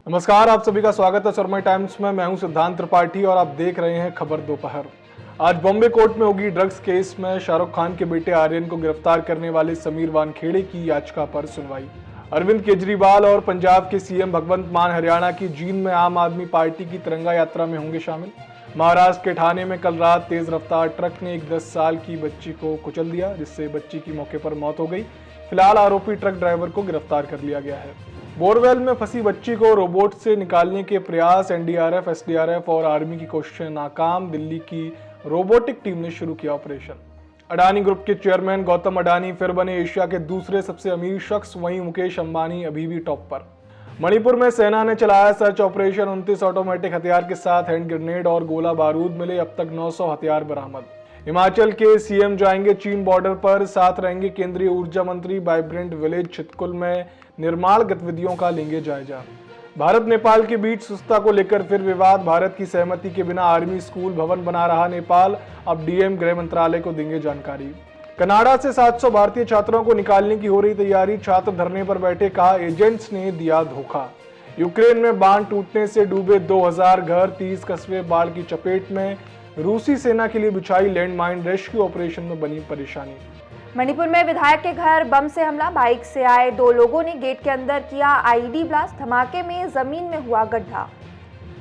नमस्कार, आप सभी का स्वागत है सुरमई टाइम्स में। मैं हूं सिद्धांत त्रिपाठी और आप देख रहे हैं खबर दोपहर। आज बॉम्बे कोर्ट में होगी ड्रग्स केस में शाहरुख खान के बेटे आर्यन को गिरफ्तार करने वाले समीर वानखेड़े की याचिका पर सुनवाई। अरविंद केजरीवाल और पंजाब के सीएम भगवंत मान हरियाणा की जींद में आम आदमी पार्टी की तिरंगा यात्रा में होंगे शामिल। महाराष्ट्र के ठाणे में कल रात तेज रफ्तार ट्रक ने एक 10 साल की बच्ची को कुचल दिया, जिससे बच्ची की मौके पर मौत हो गई। फिलहाल आरोपी ट्रक ड्राइवर को गिरफ्तार कर लिया गया है। बोरवेल में फंसी बच्ची को रोबोट से निकालने के प्रयास, एनडीआरएफ, एसडीआरएफ और आर्मी की कोशिशें नाकाम। दिल्ली की रोबोटिक टीम ने शुरू किया ऑपरेशन। अडानी ग्रुप के चेयरमैन गौतम अडानी फिर बने एशिया के दूसरे सबसे अमीर शख्स, वहीं मुकेश अंबानी अभी भी टॉप पर। मणिपुर में सेना ने चलाया सर्च ऑपरेशन। 29 ऑटोमेटिक हथियार के साथ हैंड ग्रेनेड और गोला बारूद मिले। अब तक 900 हथियार बरामद। हिमाचल के सीएम जाएंगे चीन बॉर्डर पर, साथ रहेंगे केंद्रीय ऊर्जा मंत्री। वाइब्रेंट विलेज छितकुल में निर्माण गतिविधियों का लेंगे जायजा। भारत नेपाल के बीच सुस्ता को लेकर फिर विवाद। भारत की सहमति के बिना आर्मी स्कूल भवन बना रहा नेपाल। अब डीएम गृह मंत्रालय को देंगे जानकारी। कनाडा से 700 भारतीय छात्रों को निकालने की हो रही तैयारी। छात्र धरने पर बैठे, कहा एजेंट्स ने दिया धोखा। यूक्रेन में बांध टूटने से डूबे 2000 घर, 30 कस्बे बाढ़ की चपेट में। रूसी सेना के लिए बिछाई लैंडमाइन, रेस्क्यू ऑपरेशन में बनी परेशानी। मणिपुर में विधायक के घर बम से हमला। बाइक से आए 2 लोगों ने गेट के अंदर किया आईईडी ब्लास्ट। धमाके में जमीन में हुआ गड्ढा।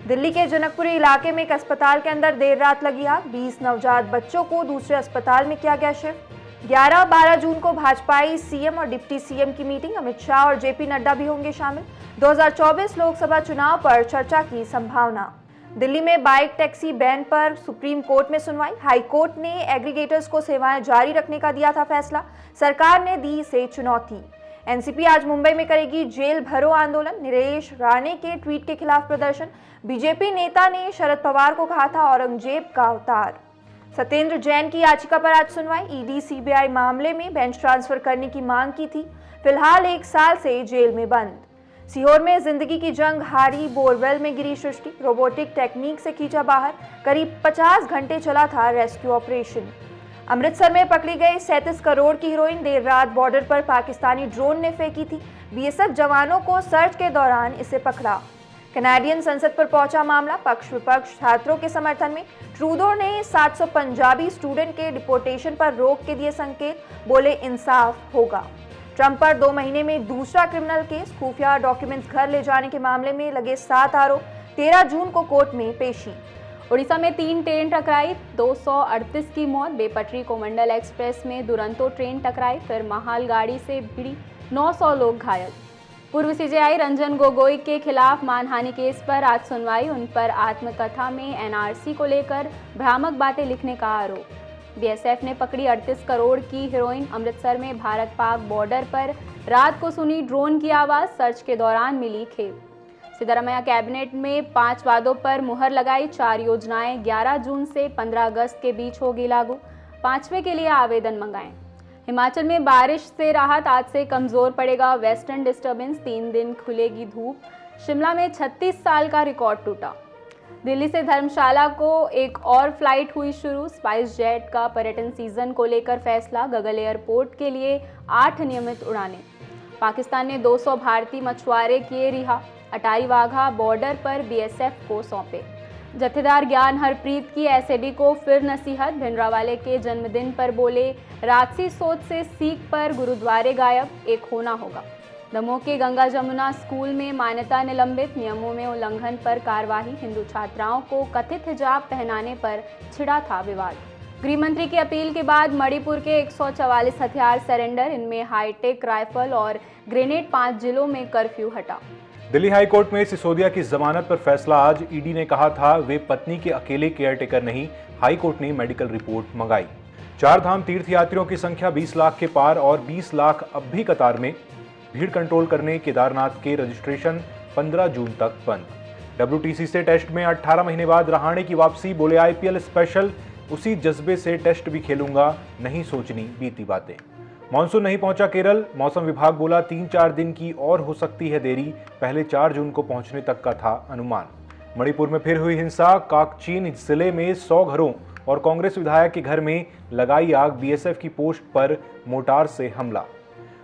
दिल्ली के जनकपुरी इलाके में एक अस्पताल के अंदर देर रात लगी आग। 20 नवजात बच्चों को दूसरे अस्पताल में किया गया शिफ्ट। 11-12 जून को भाजपाई सीएम और डिप्टी सीएम की मीटिंग। अमित शाह और जेपी नड्डा भी होंगे शामिल। 2024 लोकसभा चुनाव पर चर्चा की संभावना। दिल्ली में बाइक टैक्सी बैन पर सुप्रीम कोर्ट में सुनवाई। हाई कोर्ट ने एग्रीगेटर्स को सेवाएं जारी रखने का दिया था फैसला। सरकार ने दी इसे चुनौती। एनसीपी आज मुंबई में करेगी जेल भरो आंदोलन। नरेश राणे के ट्वीट के खिलाफ प्रदर्शन। बीजेपी नेता ने शरद पवार को कहा था औरंगजेब का अवतार। सत्येंद्र जैन की याचिका पर आज सुनवाई। ईडी सीबीआई मामले में बेंच ट्रांसफर करने की मांग की थी। फिलहाल 1 साल से जेल में बंद। सीहोर में जिंदगी की जंग हारी। बोरवेल में गिरी सृष्टि। रोबोटिक टेक्निक से खींचा बाहर। करीब 50 घंटे चला था रेस्क्यू ऑपरेशन। अमृतसर में पकड़ी गई 37 करोड़ की हीरोइन। देर रात बॉर्डर पर पाकिस्तानी ड्रोन ने फेंकी थी। बीएसएफ जवानों को सर्च के दौरान इसे पकड़ा। कनाडियन संसद पर पहुंचा मामला। पक्ष विपक्ष छात्रों के समर्थन में। ट्रूडो ने 700 पंजाबी स्टूडेंट के डिपोर्टेशन पर रोक के दिए संकेत। बोले इंसाफ होगा। ट्रंप पर 2 महीने में दूसरा क्रिमिनल केस। खुफिया डॉक्यूमेंट्स घर ले जाने के मामले में लगे 7 आरोप। 13 जून को कोर्ट में पेशी। उड़ीसा में 3 ट्रेन टकराई, 238 की मौत। बेपटरी कोमंडल एक्सप्रेस में दुरंतो ट्रेन टकराई, फिर महाल गाड़ी से भिड़ी, 900 लोग घायल। पूर्व सीजेआई रंजन गोगोई के खिलाफ मानहानि केस पर आज सुनवाई। उन पर आत्मकथा में एनआरसी को लेकर भ्रामक बातें लिखने का आरोप। बीएसएफ ने पकड़ी 38 करोड़ की हीरोइन। अमृतसर में भारत पाक बॉर्डर पर रात को सुनी ड्रोन की आवाज। सर्च के दौरान मिली खेप। सिद्धारमैया कैबिनेट में 5 वादों पर मुहर लगाई। 4 योजनाएं 11 जून से 15 अगस्त के बीच होगी लागू। 5वें के लिए आवेदन मंगाएं। हिमाचल में बारिश से राहत, आज से कमजोर पड़ेगा वेस्टर्न डिस्टर्बेंस। 3 दिन खुलेगी धूप। शिमला में 36 साल का रिकॉर्ड टूटा। दिल्ली से धर्मशाला को एक और फ्लाइट हुई शुरू। स्पाइस जेट का पर्यटन सीजन को लेकर फैसला। गगल एयरपोर्ट के लिए 8 नियमित उड़ानें। पाकिस्तान ने 200 भारतीय मछुआरे किए रिहा। अटारी वाघा बॉर्डर पर बीएसएफ को सौंपे। जत्थेदार ज्ञान हरप्रीत की एसएडी को फिर नसीहत। भिंडरावाले के जन्मदिन पर बोले, राजसी सोच से सीख पर गुरुद्वारे गायब, एक होना होगा। दमोह के गंगा जमुना स्कूल में मान्यता निलंबित। नियमों में उल्लंघन पर कार्रवाई। हिंदू छात्राओं को कथित हिजाब पहनाने पर छिड़ा था विवाद। गृह मंत्री की अपील के बाद मणिपुर के 144 हथियार सरेंडर। इनमें हाईटेक राइफल और ग्रेनेड। 5 जिलों में कर्फ्यू हटा। दिल्ली हाई कोर्ट में सिसोदिया की जमानत पर फैसला आज। ईडी ने कहा था वे पत्नी के अकेले केयरटेकर नहीं। हाई कोर्ट ने मेडिकल रिपोर्ट मंगाई। 4 धाम तीर्थयात्रियों की संख्या 20 लाख के पार और 20 लाख अब भी कतार में। भीड़ कंट्रोल करने केदारनाथ के रजिस्ट्रेशन 15 जून तक बंद। डब्ल्यूटीसी से टेस्ट में 18 महीने बाद रहाणे की वापसी। बोले आईपीएल स्पेशल, उसी जज्बे से टेस्ट भी खेलूंगा, नहीं सोचनी बीती बातें। मानसून नहीं पहुंचा केरल। मौसम विभाग बोला 3-4 दिन की और हो सकती है देरी। पहले 4 जून को पहुंचने तक का था अनुमान। मणिपुर में फिर हुई हिंसा। काकचीन जिले में 100 घरों और कांग्रेस विधायक के घर में लगाई आग। बीएसएफ की पोस्ट पर मोटार से हमला।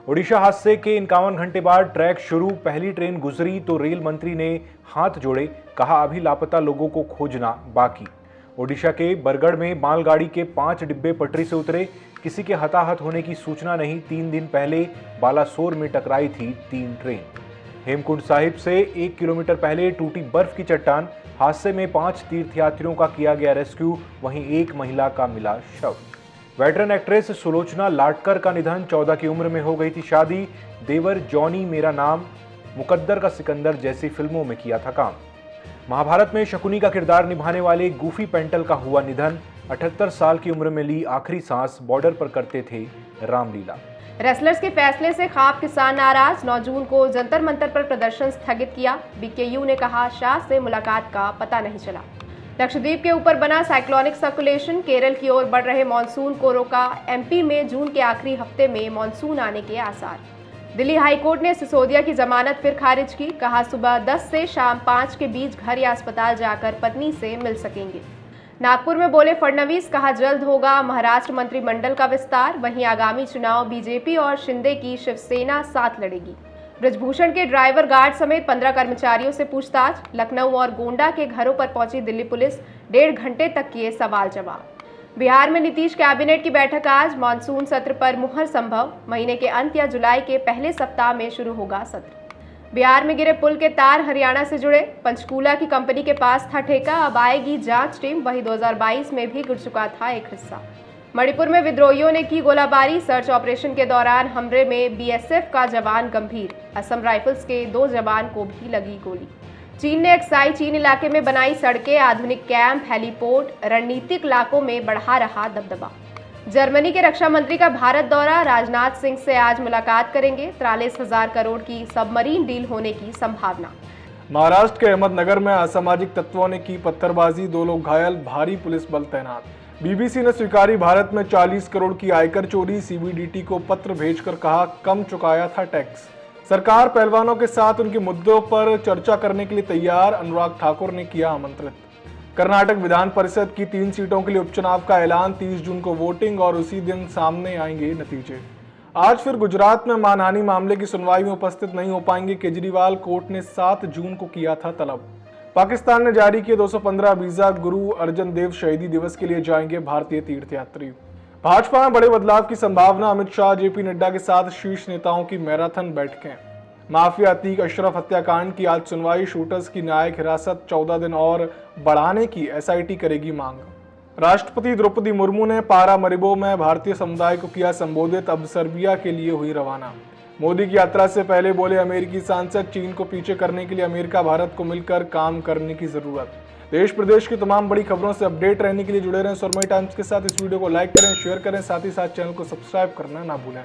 ओडिशा हादसे के 51 घंटे बाद ट्रैक शुरू, पहली ट्रेन गुजरी तो रेल मंत्री ने हाथ जोड़े, कहा अभी लापता लोगों को खोजना बाकी। ओडिशा के बरगढ़ में मालगाड़ी के 5 डिब्बे पटरी से उतरे, किसी के हताहत होने की सूचना नहीं। 3 दिन पहले बालासोर में टकराई थी 3 ट्रेन। हेमकुंड साहिब से 1 किलोमीटर पहले टूटी बर्फ की चट्टान, हादसे में 5 तीर्थयात्रियों का किया गया रेस्क्यू, वहीं 1 महिला का मिला शव। वेटरन एक्ट्रेस सुलोचना लाटकर का निधन, 14 की उम्र में हो गई थी शादी। देवर जॉनी मेरा नाम, मुकद्दर का सिकंदर जैसी फिल्मों में किया था काम। महाभारत में शकुनी का किरदार निभाने वाले गूफी पेंटल का हुआ निधन, 78 साल की उम्र में ली आखिरी सांस, बॉर्डर पर करते थे रामलीला। रेसलर्स के फैसले से खाप किसान नाराज, 9 जून को जंतर मंतर पर प्रदर्शन स्थगित किया। बीकेयू ने कहा शाह से मुलाकात का पता नहीं चला। लक्षद्वीप के ऊपर बना साइक्लोनिक सर्कुलेशन, केरल की ओर बढ़ रहे मानसून को रोका। एमपी में जून के आखिरी हफ्ते में मानसून आने के आसार। दिल्ली हाईकोर्ट ने सिसोदिया की जमानत फिर खारिज की, कहा सुबह 10 से शाम 5 के बीच घर या अस्पताल जाकर पत्नी से मिल सकेंगे। नागपुर में बोले फडणवीस, कहा जल्द होगा महाराष्ट्र मंत्रिमंडल का विस्तार। वहीं आगामी चुनाव बीजेपी और शिंदे की शिवसेना साथ लड़ेगी। ब्रजभूषण के ड्राइवर गार्ड समेत 15 कर्मचारियों से पूछताछ। लखनऊ और गोंडा के घरों पर पहुंची दिल्ली पुलिस, 1.5 घंटे तक किए सवाल जवाब। बिहार में नीतीश कैबिनेट की बैठक आज, मानसून सत्र पर मुहर संभव। महीने के अंत या जुलाई के पहले सप्ताह में शुरू होगा सत्र। बिहार में गिरे पुल के तार हरियाणा से जुड़े, पंचकूला की कंपनी के पास था ठेका, अब आएगी जांच टीम। वही 2022 में भी गिर चुका था एक हिस्सा। मणिपुर में विद्रोहियों ने की गोलाबारी, सर्च ऑपरेशन के दौरान हमले में बीएसएफ का जवान गंभीर। असम राइफल्स के 2 जवान को भी लगी गोली। चीन ने एक्साई चीन इलाके में बनाई सड़कें, आधुनिक कैंप, हेलीपोर्ट, रणनीतिक इलाकों में बढ़ा रहा दबदबा। जर्मनी के रक्षा मंत्री का भारत दौरा, राजनाथ सिंह से आज मुलाकात करेंगे। 43,000 करोड़ की सबमरीन डील होने की संभावना। महाराष्ट्र के अहमदनगर में असामाजिक तत्वों ने की पत्थरबाजी, 2 लोग घायल, भारी पुलिस बल तैनात। बीबीसी ने स्वीकारी भारत में 40 करोड़ की आयकर चोरी, सीबीडीटी को पत्र भेजकर कहा कम चुकाया था टैक्स। सरकार पहलवानों के साथ उनके मुद्दों पर चर्चा करने के लिए तैयार, अनुराग ठाकुर ने किया आमंत्रित। कर्नाटक विधान परिषद की 3 सीटों के लिए उपचुनाव का ऐलान, 30 जून को वोटिंग और उसी दिन सामने आएंगे नतीजे। आज फिर गुजरात में मानहानि मामले की सुनवाई में उपस्थित नहीं हो पाएंगे केजरीवाल, कोर्ट ने 7 जून को किया था तलब। पाकिस्तान ने जारी किए 215 वीजा, गुरु अर्जन देव शहीदी दिवस के लिए जाएंगे भारतीय तीर्थयात्री। भाजपा में बड़े बदलाव की संभावना, अमित शाह, जेपी नड्डा के साथ शीर्ष नेताओं की मैराथन बैठकें। माफिया अतीक अशरफ हत्याकांड की आज सुनवाई, शूटर्स की न्यायिक हिरासत 14 दिन और बढ़ाने की एसआईटी करेगी मांग। राष्ट्रपति द्रौपदी मुर्मू ने पारामरिबो में भारतीय समुदाय को किया संबोधित, अब सर्बिया के लिए हुई रवाना। मोदी की यात्रा से पहले बोले अमेरिकी सांसद, चीन को पीछे करने के लिए अमेरिका भारत को मिलकर काम करने की जरूरत। देश प्रदेश की तमाम बड़ी खबरों से अपडेट रहने के लिए जुड़े रहें सुरमई टाइम्स के साथ। इस वीडियो को लाइक करें, शेयर करें, साथ ही साथ चैनल को सब्सक्राइब करना ना भूलें।